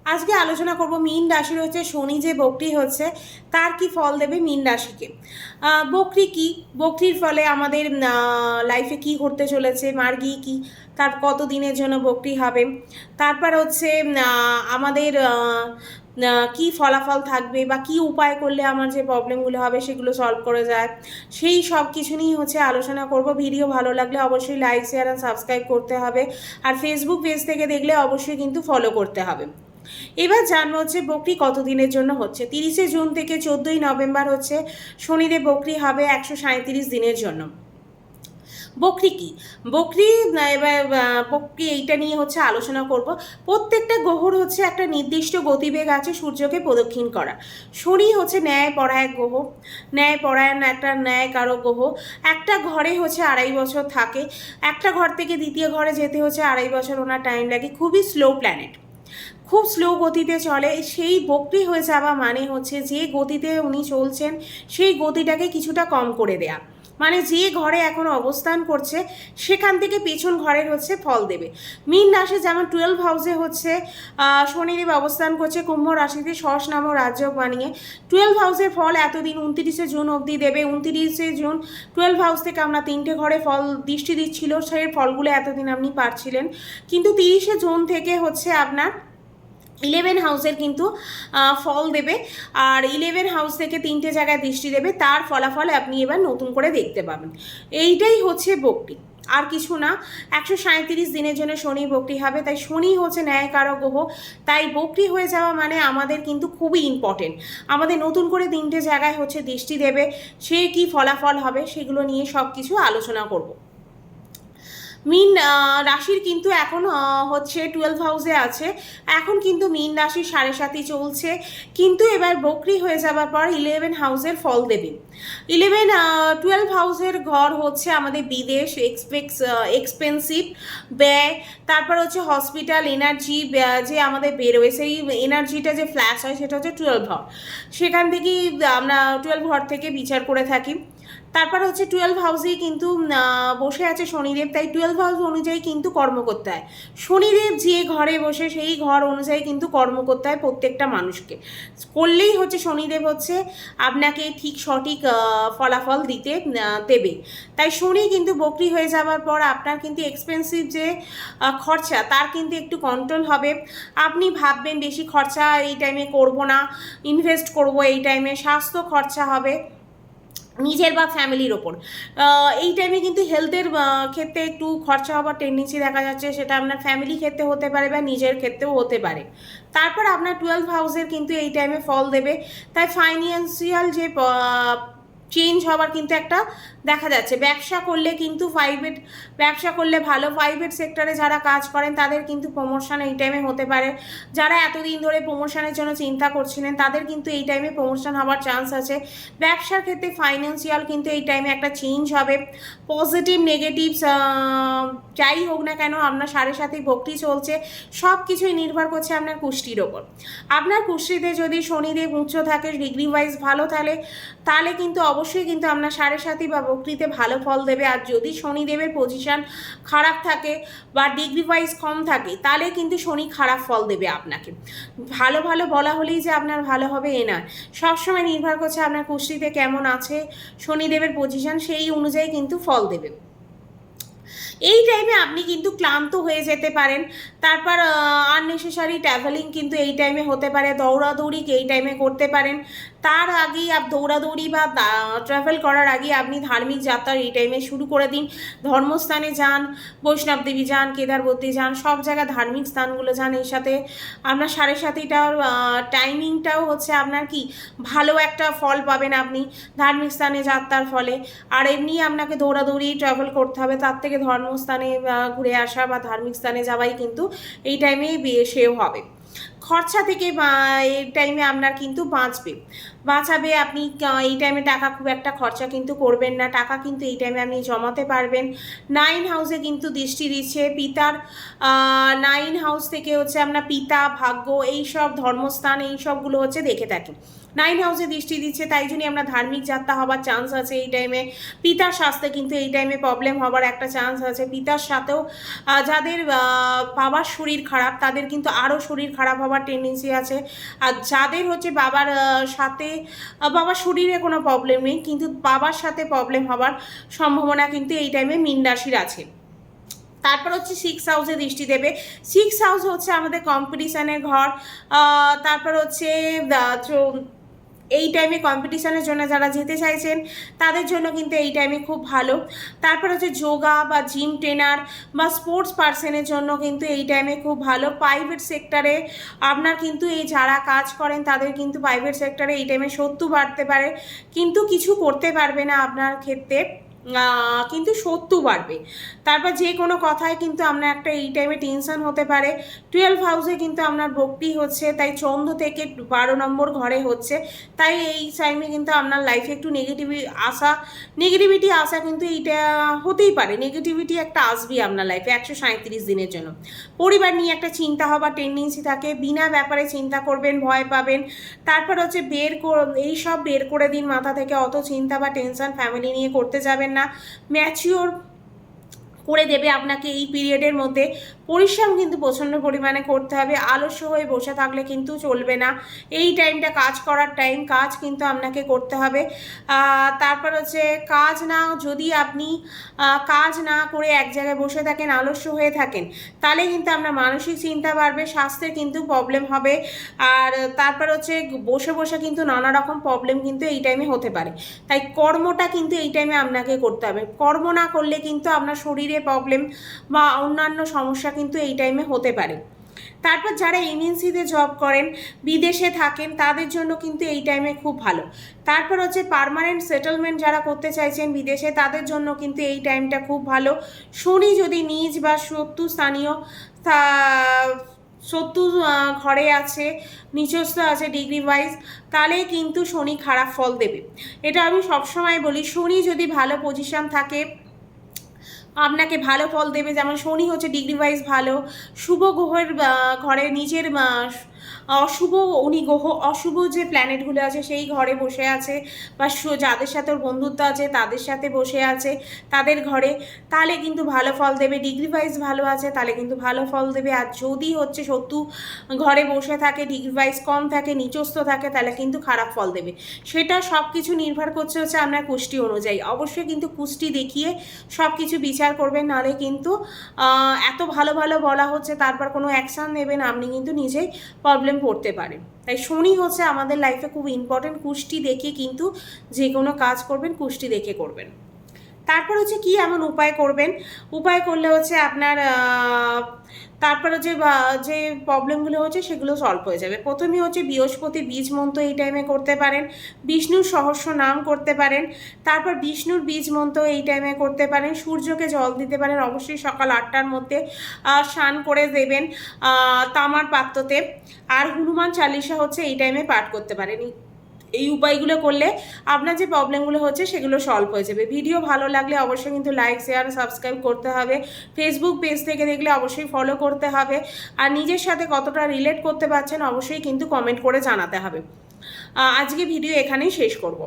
আজকে আলোচনা করব মীন রাশির হচ্ছে শনি যে বকরি হচ্ছে তার কি ফল দেবে মীন রাশিকে। বকরি কি, বকরির ফলে আমাদের লাইফে কি ঘটতে চলেছে, মার্গী কি, তার কত দিনের জন্য বকরি হবে, তারপর হচ্ছে আমাদের কি ফলাফল থাকবে বা কি উপায় করলে আমার যে প্রবলেমগুলো হবে সেগুলো সলভ করে যায়, সেই সব কিছু নিয়েই হচ্ছে আলোচনা করব। ভিডিও ভালো লাগলে অবশ্যই লাইক শেয়ার আর সাবস্ক্রাইব করতে হবে, আর ফেসবুক পেজ থেকে দেখলে অবশ্যই কিন্তু ফলো করতে হবে। এবার জানবো হচ্ছে বকরি কতদিনের জন্য হচ্ছে। 30শে জুন থেকে 14ই নভেম্বর হচ্ছে শনিদেব বকরি হবে 137 দিনের জন্য। বকরি কি, বকরি এবার বকরি এইটা নিয়ে হচ্ছে আলোচনা করব। প্রত্যেকটা গ্রহর হচ্ছে একটা নির্দিষ্ট গতিবেগ আছে সূর্যকে প্রদক্ষিণ করা। শনি হচ্ছে ন্যায়পরায়ণ গ্রহ, ন্যায়পরায়ণ একটা ন্যায়কারক গ্রহ। একটা ঘরে হচ্ছে 2.5 বছর থাকে, একটা ঘর থেকে দ্বিতীয় ঘরে যেতে হচ্ছে 2.5 বছর ওনার টাইম লাগে। খুবই স্লো প্ল্যানেট, খুব স্লো গতিতে চলে। সেই বকরি হয়ে যাওয়া মানে হচ্ছে যে গতিতে উনি চলছেন সেই গতিটাকে কিছুটা কম করে দেয়া, মানে যে ঘরে এখন অবস্থান করছে সেখান থেকে পেছন ঘরের হচ্ছে ফল দেবে। মীন রাশি যেমন 12 হাউসে হচ্ছে শনিদেব অবস্থান করছে, কুম্ভ রাশিতে সস নামক রাজ্য বানিয়ে 12 হাউসের ফল এতদিন 29শে জুন অবধি দেবে। 29শে জুন 12 হাউস থেকে আমরা 3টে ঘরে ফল দৃষ্টি দিচ্ছিল, সেই ফলগুলো এতদিন আপনি পাচ্ছিলেন। কিন্তু 30শে জুন থেকে হচ্ছে আপনার 11 হাউসের কিন্তু ফল দেবে, আর 11 হাউস থেকে 3টে জায়গায় দৃষ্টি দেবে, তার ফলাফল আপনি এবার নতুন করে দেখতে পাবেন। এইটাই হচ্ছে বকরি, আর কিছু না। 137 দিনের জন্য শনি বকরি হবে, তাই শনি হচ্ছে ন্যায়কারক গ্রহ। তাই বকরি হয়ে যাওয়া মানে আমাদের কিন্তু খুবই ইম্পর্টেন্ট। আমাদের নতুন করে 3টে জায়গায় হচ্ছে দৃষ্টি দেবে, সে কি ফলাফল হবে সেগুলো নিয়ে সব কিছু আলোচনা করব। মীন রাশির কিন্তু এখন হচ্ছে 12 হাউসে আছে, এখন কিন্তু মীন রাশির 7.5ই চলছে, কিন্তু এবার বকরি হয়ে যাবার পর 11 হাউসের ফল দেবে। 12 হাউসের ঘর হচ্ছে আমাদের বিদেশ, এক্সপেন্সিভ ব্যয়, তারপর হচ্ছে হসপিটাল এনার্জি, যে আমাদের বেরোয় সেই এনার্জিটা যে ফ্ল্যাশ হয় সেটা হচ্ছে 12 ঘর, সেখান থেকেই আমরা 12 ঘর থেকে বিচার করে থাকি। তারপর হচ্ছে 12 হাউসেই কিন্তু বসে আছে শনিদেব, তাই 12 হাউস অনুযায়ী কিন্তু কর্ম করতে হয়। শনিদেব যে ঘরে বসে সেই ঘর অনুযায়ী কিন্তু কর্ম করতে হয় প্রত্যেকটা মানুষকে, করলেই হচ্ছে শনিদেব হচ্ছে আপনাকে ঠিক সঠিক ফলাফল দিতে দেবে। তাই শনি কিন্তু বকরি হয়ে যাওয়ার পর আপনার কিন্তু এক্সপেন্সিভ যে খরচা তার কিন্তু একটু কন্ট্রোল হবে। আপনি ভাববেন বেশি খরচা এই টাইমে করব না, ইনভেস্ট করব এই টাইমে, স্বাস্থ্য খরচা হবে নিজের বা ফ্যামিলির ওপর। এই টাইমে কিন্তু হেলথের ক্ষেত্রে একটু খরচা হওয়ার টেন্ডেন্সি দেখা যাচ্ছে, সেটা আপনার ফ্যামিলি ক্ষেত্রে হতে পারে বা নিজের ক্ষেত্রেও হতে পারে। তারপর আপনার 12 হাউসের কিন্তু এই টাইমে ফল দেবে, তাই ফাইন্যান্সিয়াল যে চেঞ্জ হওয়ার কিন্তু একটা দেখা যাচ্ছে। ব্যবসা করলে কিন্তু ব্যবসা করলে ভালো, প্রাইভেট সেক্টরে যারা কাজ করেন তাদের কিন্তু প্রমোশন এই টাইমে হতে পারে। যারা এতদিন ধরে প্রমোশনের জন্য চিন্তা করছিলেন তাদের কিন্তু এই টাইমে প্রমোশন হওয়ার চান্স আছে। ব্যবসার ক্ষেত্রে ফাইন্যান্সিয়াল কিন্তু এই টাইমে একটা চেঞ্জ হবে। পজিটিভ নেগেটিভস যাই হোক না কেন আপনার 7.5ই বকরি চলছে, সব কিছুই নির্ভর করছে আপনার কুষ্টির ওপর। আপনার কুষ্টিতে যদি শনিদেব উচ্চ থাকে, ডিগ্রি ওয়াইজ ভালো তাহলে কিন্তু অবশ্যই কিন্তু আপনার 7.5ই বা বকরিতে ভালো ফল দেবে। আর যদি শনিদেবের পজিশন খারাপ থাকে বা ডিগ্রি ওয়াইজ কম থাকে তাহলে কিন্তু শনি খারাপ ফল দেবে আপনাকে। ভালো ভালো বলা হলেই যে আপনার ভালো হবে এ নয়, সবসময় নির্ভর করছে আপনার কুষ্টিতে কেমন আছে শনিদেবের পজিশন, সেই অনুযায়ী কিন্তু ফল দেবে। এই টাইমে আপনি কিন্তু ক্লান্ত হয়ে যেতে পারেন। তারপর আননেসেসারি ট্রাভেলিং কিন্তু এই টাইমে হতে পারে, দৌড়াদৌড়ি এই টাইমে করতে পারেন। তার আগেই দৌড়াদৌড়ি বা ট্রাভেল করার আগে আপনি ধার্মিক যাত্রা এই টাইমে শুরু করে দিন। ধর্মস্থানে যান, বৈষ্ণব দেবী যান, কেদারবতী যান, সব জায়গায় ধার্মিক স্থানগুলো যান। এর সাথে আপনার 7.5টার টাইমিংটাও হচ্ছে আপনার কি ভালো একটা ফল পাবেন আপনি ধার্মিক স্থানে যাত্রার ফলে। আর এমনি আপনাকে দৌড়াদৌড়ি ট্রাভেল করতে হবে, তার থেকে ধর্মস্থানে ঘুরে আসা বা ধার্মিক স্থানে যাওয়াই কিন্তু এই টাইমেই সেও হবে। খরচা থেকে এই টাইমে আপনার কিন্তু বাঁচবে। বাঁচাবে। আপনি এই টাইমে টাকা খুব একটা খরচা কিন্তু করবেন না, টাকা কিন্তু এই টাইমে আপনি জমাতে পারবেন। 9 হাউসে কিন্তু দৃষ্টি দিচ্ছে পিতার, 9 হাউস থেকে হচ্ছে আপনার পিতা, ভাগ্য, এই সব ধর্মস্থান এই সবগুলো হচ্ছে দেখে থাকি। 9 হাউসে দৃষ্টি দিচ্ছে, তাই জন্যই আমরা ধার্মিক যাত্রা হবার চান্স আছে এই টাইমে। পিতার স্বাস্থ্যে কিন্তু এই টাইমে প্রবলেম হবার একটা চান্স আছে। পিতার সাথেও যাদের বাবার শরীর খারাপ তাদের কিন্তু আরও শরীর খারাপ হবার টেন্ডেন্সি আছে। আর যাদের হচ্ছে বাবার সাথে বাবার শরীরে কোনো প্রবলেম নেই কিন্তু বাবার সাথে প্রবলেম হবার সম্ভাবনা কিন্তু এই টাইমে মীন রাশির আছে। তারপর হচ্ছে 6 হাউসে দৃষ্টি দেবে। 6 হাউস হচ্ছে আমাদের কম্পিটিশানের ঘর। তারপর হচ্ছে এই টাইমে কম্পিটিশানের জন্য যারা যেতে চাইছেন তাদের জন্য কিন্তু এই টাইমে খুব ভালো। তারপর হচ্ছে যোগা বা জিম ট্রেনার বা স্পোর্টস পার্সনের জন্য কিন্তু এই টাইমে খুব ভালো। প্রাইভেট সেক্টরে আপনার কিন্তু এই যারা কাজ করেন তাদের কিন্তু প্রাইভেট সেক্টরে এই টাইমে শত্রু বাড়তে পারে, কিন্তু কিছু করতে পারবে না আপনার ক্ষেত্রে, কিন্তু শত্রু বাড়বে। তারপর যে কোনো কথায় কিন্তু আপনার একটা এই টাইমে টেনশন হতে পারে। 12 হাউসে কিন্তু আপনার ভক্তি হচ্ছে, তাই চন্দ্র থেকে 12 নম্বর ঘরে হচ্ছে, তাই এই টাইমে কিন্তু আপনার লাইফে একটু নেগেটিভিটি আসা কিন্তু এইটা হতেই পারে। নেগেটিভিটি একটা আসবেই আপনার লাইফে 137 দিনের জন্য। পরিবার নিয়ে একটা চিন্তা হবার টেন্ডেন্সি থাকে, বিনা ব্যাপারে চিন্তা করবেন, ভয় পাবেন। তারপর হচ্ছে এই সব বের করে দিন মাথা থেকে, অত চিন্তা বা টেনশন ফ্যামিলি নিয়ে করতে যাবেন না। ম্যাচিওর করে দেবে আপনাকে এই পিরিয়ডের মধ্যে। পরিশ্রম কিন্তু প্রচণ্ড পরিমাণে করতে হবে, আলস্য হয়ে বসে থাকলে কিন্তু চলবে না। এই টাইমটা কাজ করার টাইম, কাজ কিন্তু আপনাকে করতে হবে। তারপর হচ্ছে যদি আপনি কাজ না করে এক জায়গায় বসে থাকেন, আলস্য হয়ে থাকেন, তাহলে কিন্তু আপনার মানসিক চিন্তা বাড়বে, স্বাস্থ্যের কিন্তু প্রবলেম হবে। আর তারপর হচ্ছে বসে বসে কিন্তু নানা রকম প্রবলেম কিন্তু এই টাইমে হতে পারে। তাই কর্মটা কিন্তু এই টাইমে আপনাকে করতে হবে। কর্ম না করলে কিন্তু আপনার শরীরে প্রবলেম বা অন্যান্য সমস্যা কিন্তু এই টাইমে হতে পারে। তারপর যারা এমএনসিতে জব করেন, বিদেশে থাকেন, তাদের জন্য কিন্তু এই টাইমে খুব ভালো। তারপর হচ্ছে পার্মানেন্ট সেটেলমেন্ট যারা করতে চাইছেন বিদেশে, তাদের জন্য কিন্তু এই টাইমটা খুব ভালো। শনি যদি নিজ বা শত্রু ঘরে আছে, নিচস্থ আছে ডিগ্রি ওয়াইজ, তাহলে কিন্তু শনি খারাপ ফল দেবে। এটা আমি সবসময় বলি, শনি যদি ভালো পজিশন থাকে আপনাকে ভালো ফল দেবে। যেমন শনি হচ্ছে ডিগ্রি ওয়াইজ ভালো, শুভ গ্রহের ঘরে নিজের অশুভ যে প্ল্যানেটগুলো আছে সেই ঘরে বসে আছে, বা যাদের সাথে ওর বন্ধুত্ব আছে তাদের সাথে বসে আছে তাদের ঘরে, তাহলে কিন্তু ভালো ফল দেবে। ডিগ্রি ওয়াইজ ভালো আছে তাহলে কিন্তু ভালো ফল দেবে। আর যদি হচ্ছে শত্রু ঘরে বসে থাকে, ডিগ্রি ওয়াইজ কম থাকে, নিচস্থ থাকে, তাহলে কিন্তু খারাপ ফল দেবে। সেটা সব কিছু নির্ভর করছে হচ্ছে আপনার কুষ্টি অনুযায়ী। অবশ্যই কিন্তু কুষ্টি দেখিয়ে সব কিছু বিচার করবেন, নাহলে কিন্তু এত ভালো ভালো বলা হচ্ছে তারপর কোনো অ্যাকশান নেবেন, আপনি কিন্তু নিজেই প্রবলেম পড়তে পারেন। তাই শনি হচ্ছে আমাদের লাইফে খুব ইম্পর্টেন্ট। কুষ্টি দেখে কিন্তু যে কোনো কাজ করবেন কুষ্টি দেখে করবেন। তারপর হচ্ছে কি এমন উপায় করবেন, উপায় করলে হচ্ছে আপনার তারপরে যে প্রবলেমগুলো হচ্ছে সেগুলো সলভ হয়ে যাবে। প্রথমেই হচ্ছে বৃহস্পতি বীজ মন্ত্র এই টাইমে করতে পারেন, বিষ্ণুর সহস্র নাম করতে পারেন, তারপর বিষ্ণুর বীজ মন্ত্র এই টাইমে করতে পারেন, সূর্যকে জল দিতে পারেন, অবশ্যই সকাল 8টার মধ্যে স্নান করে দেবেন তামার পাত্রতে। আর হনুমান চালিসা হচ্ছে এই টাইমে পাঠ করতে পারেন। এই উপায়গুলো করলে আপনার যে প্রবলেমগুলো হচ্ছে সেগুলো সলভ হয়ে যাবে। ভিডিও ভালো লাগলে অবশ্যই কিন্তু লাইক, শেয়ার, সাবস্ক্রাইব করতে হবে। ফেসবুক পেজ থেকে দেখলে অবশ্যই ফলো করতে হবে। আর নিজের সাথে কতটা রিলেট করতে পারছেন অবশ্যই কিন্তু কমেন্ট করে জানাতে হবে। আজকে ভিডিও এখানেই শেষ করব।